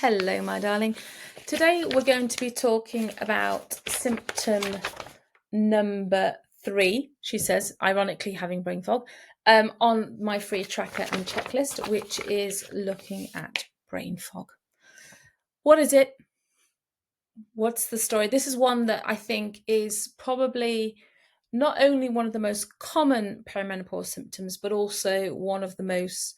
Hello, my darling. Today we're going to be talking about symptom number 3, she says, ironically having brain fog, on my free tracker and checklist, which is looking at brain fog. What is it? What's the story? This is one that I think is probably not only one of the most common perimenopause symptoms, but also one of the most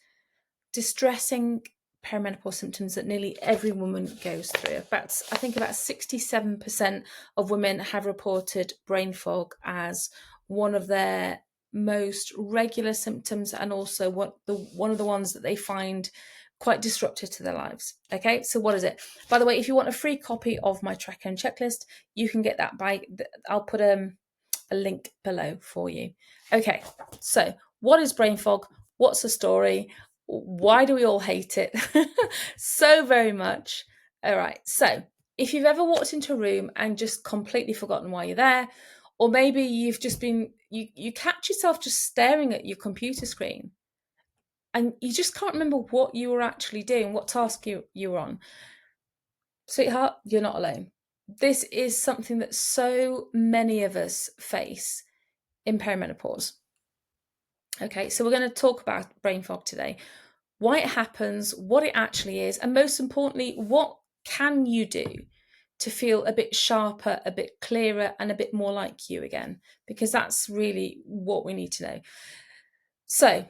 distressing perimenopause symptoms that nearly every woman goes through. I think about 67% of women have reported brain fog as one of their most regular symptoms, and also one of the ones that they find quite disruptive to their lives. Okay, so what is it? By the way, if you want a free copy of my tracker and checklist, you can get that I'll put a link below for you. Okay, so what is brain fog? What's the story? Why do we all hate it so very much? All right, so if you've ever walked into a room and just completely forgotten why you're there, or maybe you've just been, you catch yourself just staring at your computer screen and you just can't remember what you were actually doing, what task you were on. Sweetheart, you're not alone. This is something that so many of us face in perimenopause. Okay, so we're going to talk about brain fog today, why it happens, what it actually is, and most importantly, what can you do to feel a bit sharper, a bit clearer, and a bit more like you again, because that's really what we need to know. So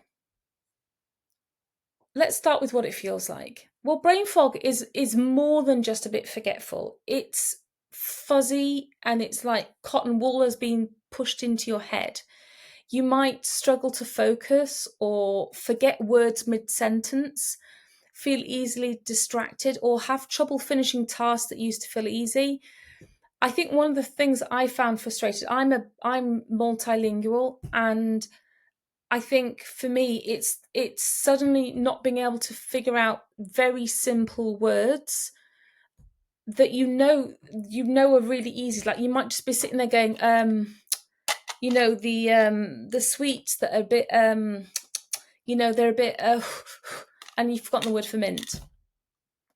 let's start with what it feels like. Well, brain fog is more than just a bit forgetful. It's fuzzy and it's like cotton wool has been pushed into your head. You might struggle to focus or forget words mid-sentence, feel easily distracted, or have trouble finishing tasks that used to feel easy. I think one of the things I found frustrated, I'm multilingual, and I think for me it's suddenly not being able to figure out very simple words that you know are really easy. Like you might just be sitting there going, the sweets that are a bit they're a bit and you've forgotten the word for mint,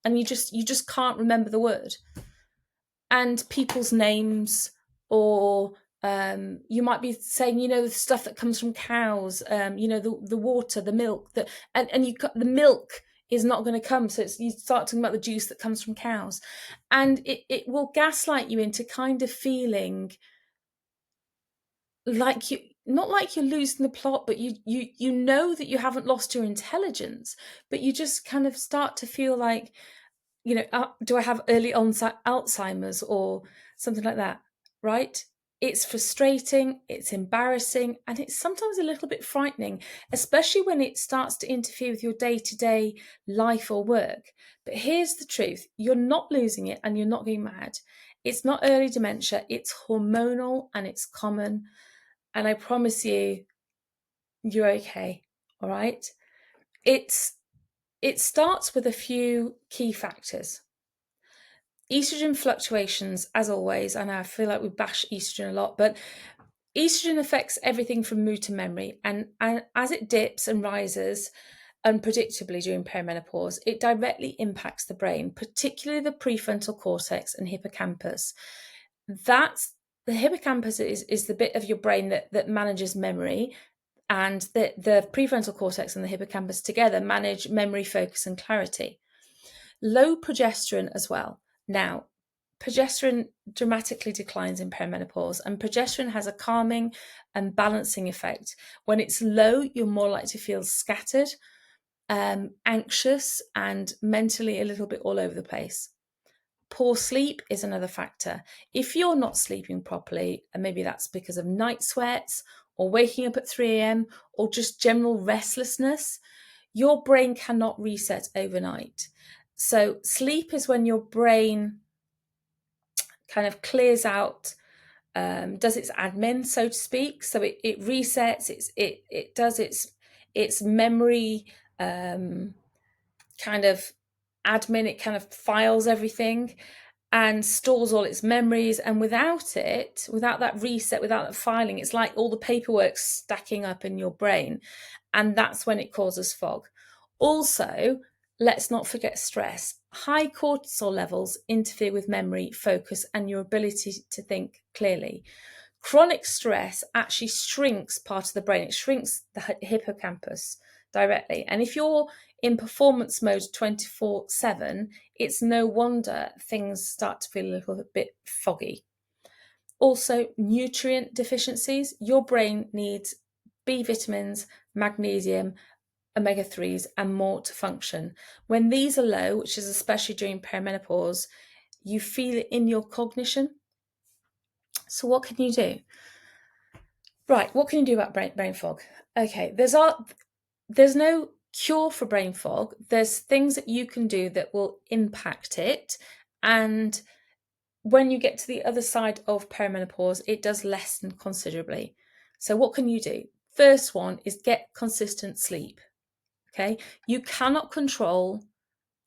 and you just can't remember the word, and people's names, or you might be saying, the stuff that comes from cows, the water, the milk, the milk is not going to come, so you start talking about the juice that comes from cows, and it will gaslight you into kind of feeling like not like you're losing the plot, but you know that you haven't lost your intelligence, but you just kind of start to feel like, do I have early onset Alzheimer's or something like that, right? It's frustrating, it's embarrassing, and it's sometimes a little bit frightening, especially when it starts to interfere with your day-to-day life or work. But here's the truth, you're not losing it and you're not going mad. It's not early dementia, it's hormonal and it's common. And I promise you, you're okay, all right? It starts with a few key factors. Estrogen fluctuations, as always, and I feel like we bash estrogen a lot, but estrogen affects everything from mood to memory. And as it dips and rises unpredictably during perimenopause, it directly impacts the brain, particularly the prefrontal cortex and hippocampus. The hippocampus is the bit of your brain that manages memory, and the prefrontal cortex and the hippocampus together manage memory, focus, and clarity. Low progesterone as well. Now, progesterone dramatically declines in perimenopause, and progesterone has a calming and balancing effect. When it's low, you're more likely to feel scattered, anxious, and mentally a little bit all over the place. Poor sleep is another factor. If you're not sleeping properly, and maybe that's because of night sweats or waking up at 3 a.m. or just general restlessness, your brain cannot reset overnight. So sleep is when your brain kind of clears out, does its admin, so to speak. So it resets, it does its memory kind of admin, it kind of files everything and stores all its memories. And without that reset, without that filing, it's like all the paperwork stacking up in your brain. And that's when it causes fog. Also, let's not forget stress. High cortisol levels interfere with memory, focus, and your ability to think clearly. Chronic stress actually shrinks part of the brain. It shrinks the hippocampus directly. And if you're in performance mode 24/7, it's no wonder things start to feel a little bit foggy. Also, nutrient deficiencies. Your brain needs B vitamins, magnesium, omega-3s, and more to function. When these are low, which is especially during perimenopause, you feel it in your cognition. So what can you do? Right, what can you do about brain fog? Okay, there's no cure for brain fog. There's things that you can do that will impact it. And when you get to the other side of perimenopause, it does lessen considerably. So what can you do? First one is get consistent sleep. Okay, you cannot control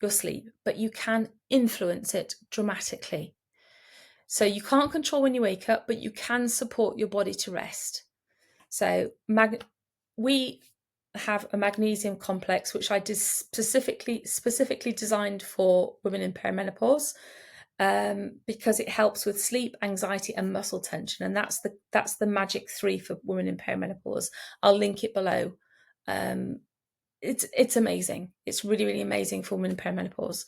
your sleep, but you can influence it dramatically. So you can't control when you wake up, but you can support your body to rest. So we have a magnesium complex, which I did specifically designed for women in perimenopause, because it helps with sleep, anxiety, and muscle tension, and that's the magic 3 for women in perimenopause. I'll link it below. It's amazing. It's really, really amazing for women in perimenopause.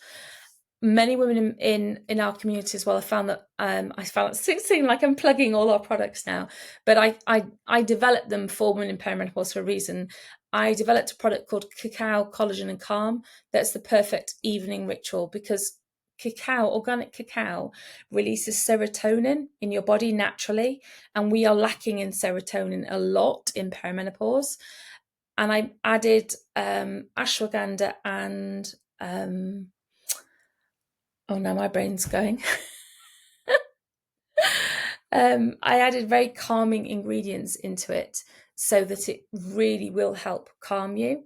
Many women in our community as well. I found that it seems like I'm plugging all our products now, but I developed them for women in perimenopause for a reason. I developed a product called Cacao Collagen and Calm. That's the perfect evening ritual, because organic cacao, releases serotonin in your body naturally, and we are lacking in serotonin a lot in perimenopause. And I added ashwagandha and oh no, my brain's going. I added very calming ingredients into it so that it really will help calm you.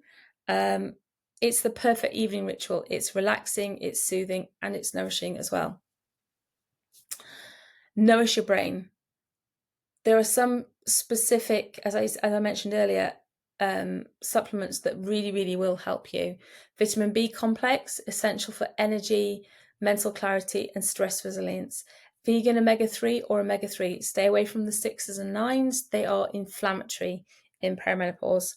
It's the perfect evening ritual. It's relaxing, it's soothing, and it's nourishing as well. Nourish your brain. There are some specific, as I mentioned earlier, supplements that really, really will help you. Vitamin B complex, essential for energy, mental clarity, and stress resilience. Vegan omega-3 or omega-3. Stay away from the 6s and 9s. They are inflammatory in perimenopause.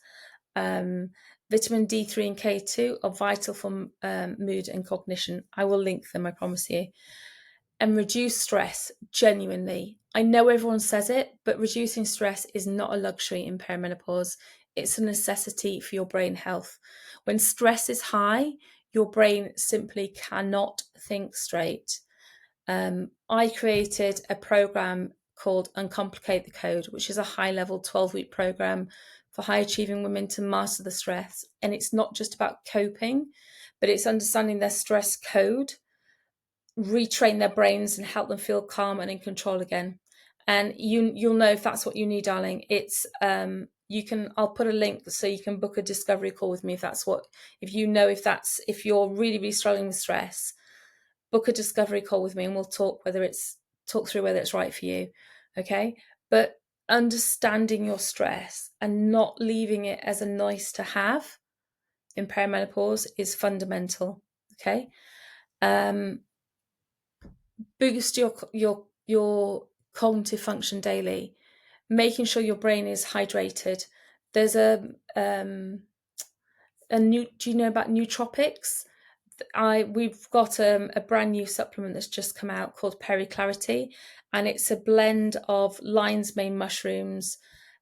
Vitamin D3 and K2 are vital for mood and cognition. I will link them, I promise you. And reduce stress, genuinely. I know everyone says it, but reducing stress is not a luxury in perimenopause. It's a necessity for your brain health. When stress is high, your brain simply cannot think straight. I created a program called Uncomplicate the Code, which is a high-level 12-week program for high-achieving women to master the stress. And it's not just about coping, but it's understanding their stress code, retrain their brains, and help them feel calm and in control again. And you'll know if that's what you need, darling. It's I'll put a link so you can book a discovery call with me if you're really, really struggling with stress. Book a discovery call with me and we'll talk through whether it's right for you. Okay. But understanding your stress and not leaving it as a nice to have in perimenopause is fundamental. Okay. Boost your cognitive function daily, making sure your brain is hydrated. There's do you know about nootropics? We've got a brand new supplement that's just come out called Peri Clarity, and it's a blend of lion's mane mushrooms,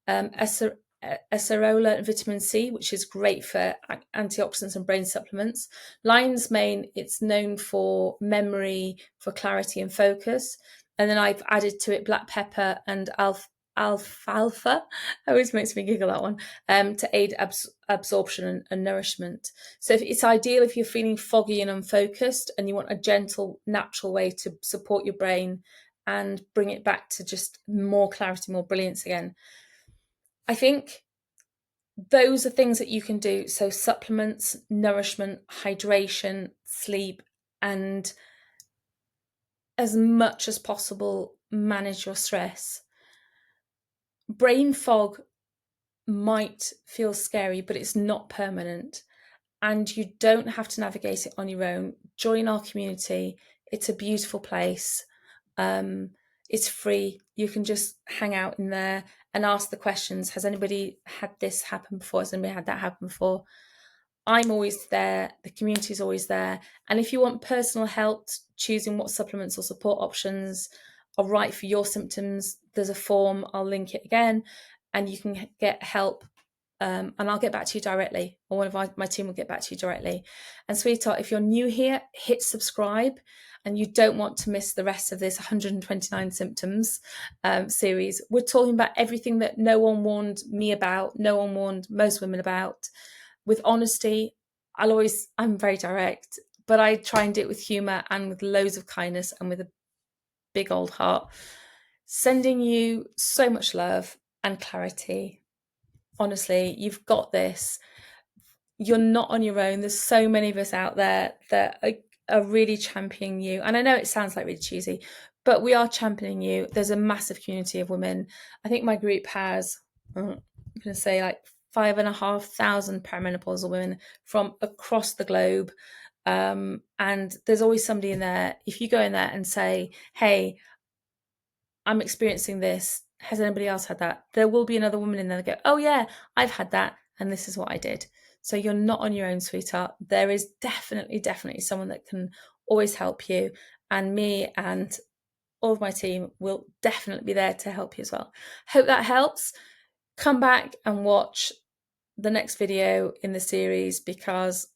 acerola and vitamin C, which is great for antioxidants and brain supplements. Lion's mane, it's known for memory, for clarity and focus. And then I've added to it black pepper and alfalfa. Always makes me giggle, that one, to aid absorption and nourishment. So it's ideal if you're feeling foggy and unfocused and you want a gentle, natural way to support your brain and bring it back to just more clarity, more brilliance again. I think those are things that you can do. So supplements, nourishment, hydration, sleep, and as much as possible, manage your stress. Brain fog might feel scary, but it's not permanent. and you don't have to navigate it on your own. Join our community. It's a beautiful place. It's free. You can just hang out in there and ask the questions. Has anybody had this happen before? Has anybody had that happen before? I'm always there. The community is always there. And if you want personal help choosing what supplements or support options are right for your symptoms, there's a form. I'll link it again, and you can get help. And I'll get back to you directly, or one of my team will get back to you directly. And sweetheart, if you're new here, hit subscribe, and you don't want to miss the rest of this 129 symptoms series. We're talking about everything that no one warned me about, no one warned most women about. With honesty, I'm very direct, but I try and do it with humour and with loads of kindness and with a big old heart. Sending you so much love and clarity. Honestly, you've got this. You're not on your own. There's so many of us out there that are really championing you. And I know it sounds like really cheesy, but we are championing you. There's a massive community of women. I think my group has, I'm going to say, like 5,500 perimenopausal women from across the globe. And there's always somebody in there. If you go in there and say, hey, I'm experiencing this, has anybody else had that? There will be another woman in there that go, oh yeah, I've had that, and this is what I did. So you're not on your own, sweetheart. There is definitely someone that can always help you. And me and all of my team will definitely be there to help you as well. Hope that helps. Come back and watch the next video in the series, because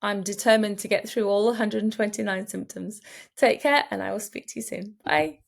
I'm determined to get through all 129 symptoms. Take care, and I will speak to you soon. Bye.